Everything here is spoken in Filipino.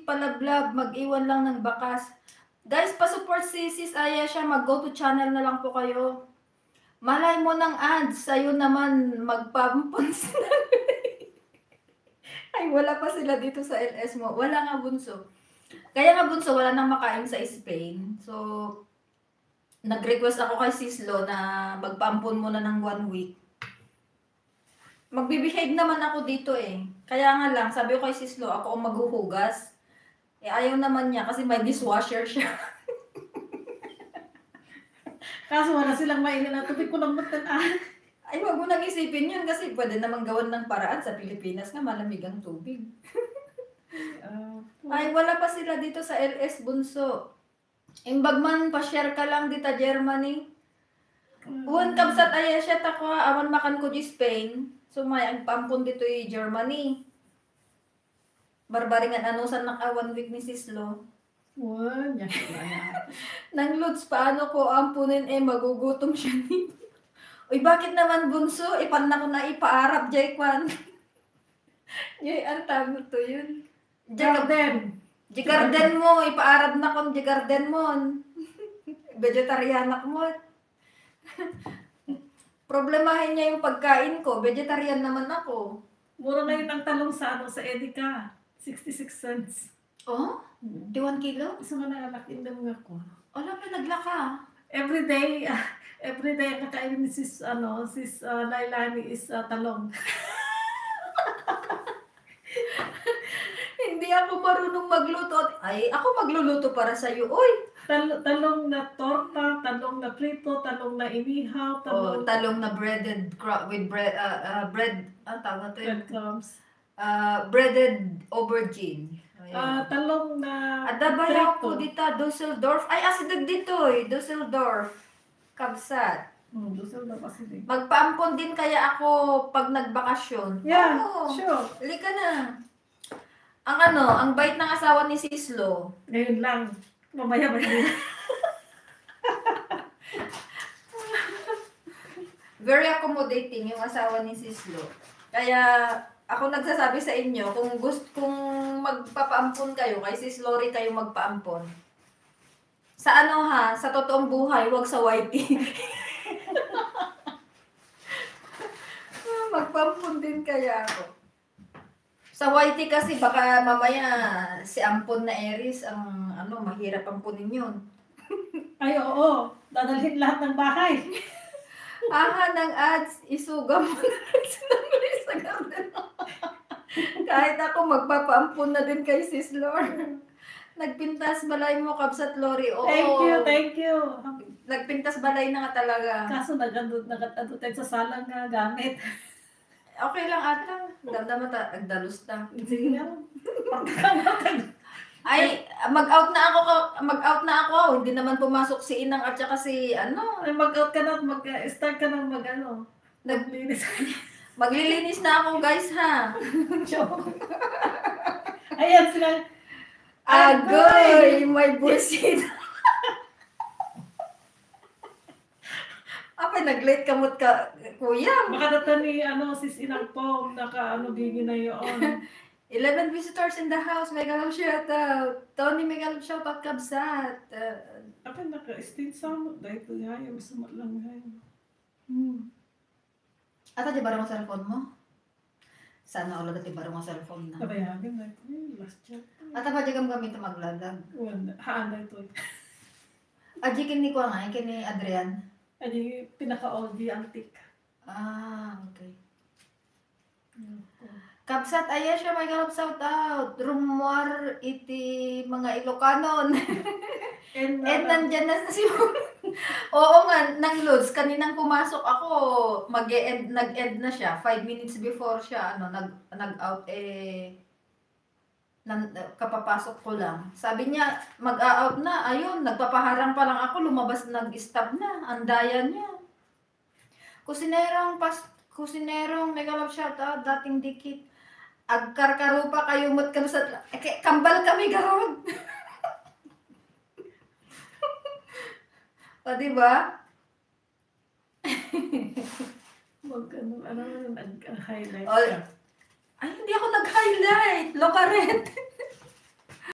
palablab, mag-iwan lang ng bakas. Guys, pa-support si Sis Aya siya, mag-go to channel na lang po kayo. Malay mo ng ads, sa'yo naman magpampons. Ay, wala pa sila dito sa LS mo. Wala nga bunso. Kaya nga bunso, wala nang makain sa Spain. So, nag-request ako kay Sislo na magpampon muna ng 1 week. Magbibehave naman ako dito eh. Kaya nga lang, sabi ko kay Sislo, ako ang maghuhugas. Eh, ayaw naman niya kasi may dishwasher siya. Kaso wala silang mainit na tubig ko lang matan. Ay, wag mo nang isipin yun kasi pwede namang gawan ng paraan sa Pilipinas nga malamig ang tubig. Ay, wala pa sila dito sa LS bunso. Imbag man, pa-share ka lang dito Germany. Uwan kabsat ay siya tako, awan makan ko di Spain. So may ang pampun dito yung Germany. Barbaringan anusan ng 1 week ni Sislo. Wow, yan. Nang Lods, paano ko ampunin magugutom siya ni. Uy, bakit naman bunso? Ipan na ko na ipaarap, Jaykwan. Jay, ang tawag to yun. Garden. Jigarden mo, ipaarap na kong jigarden mo. Vegetarianak mo. Problemahin niya yung pagkain ko. Vegetarian naman ako. Mura ngayon ang talong sa Edeka. 66 cents. Oh? Di 1 kilo? Isa nga nangalakin daw nga ko. Alam na, naglaka. Every day ang kakainin ni sis Lailani is talong. Hindi ako marunong magluto. Ay, ako magluluto para sa iyo. Uy! Talong na torta, talong na prito, talong na inihaw, talong na breaded with bread, tawag na to yun? breadcrumbs. Breaded aubergine. Talong na Adabayaw ko dito, Dusseldorf. Ay, asidog dito eh. Dusseldorf. Kabsat. Dusseldorf acidic. Magpaampon din kaya ako pag nagbakasyon. Yeah, Oo. sure. Halika na. Ang bait ng asawa ni Sislo. Ngayon lang. Mamaya ba din? Very accommodating yung asawa ni Sislo. Kaya ako nagsasabi sa inyo, kung magpapaampon kayo, kay Sis Lori kayo magpaampon. Sa sa totoong buhay, wag sa YT. Magpaampon din kaya ako. Sa YT kasi baka mamaya si ampon na Aries ang mahirap ampunin yun. Ay, oo. Dadalhin lahat ng bahay. Ng ads, isuga mo na sa garden. Kahit ako magpapaampun na din kay Sis Lor. Nagpintas balay mo, Kabsat Lori. Oo. Thank you. Nagpintas balay na nga talaga. Kaso nag-adot sa salang nga gamit. Okay lang ata. Damdaman agdalus ta. Sige nga. Ay, mag-out na ako. Hindi naman pumasok si Inang at saka si Ay, mag-out ka na at mag-start ka na naglinis. Maglilinis na ako guys ha. Ayan sila. Agoy! May bullshit. Apay, nag-late kamot ka, kuya. Baka dito ni sis Inang po, gigi na yun. 11 visitors in the house. Mega love shoutout. Tony, mega love shoutout, Kabsat. Ako naka-state sa mo. Dahil ito nga yung masama lang nga yun. Ata, di barang ang cellphone mo? Sana ulo dati barang ang cellphone na. Kabayagin na ito. Last chat. Ata pa, di kang gamit na maglalag. Haan na ito. Aji, kini ko nga, kini Adrian. Ay, pinaka-oldie antique. Okay. Kabsat, ayan siya, may galap shout out. Rumor, iti mga Ilocanon. And nandyan na si Oo nga, nang Lods, kaninang pumasok ako, nag-end na siya. 5 minutes before siya, nag-out kapapasok ko lang. Sabi niya, mag-out na. Ayun, nagpapaharang pa lang ako, lumabas, nag-stop na. Ang daya niya. Kusinerong, mega love shout out, dating dikit. Agkarkaro pa kayo mat kami sa... Kambal kami, garod. O, diba? Nag-highlight Ay, hindi ako nag-highlight. Lokaret.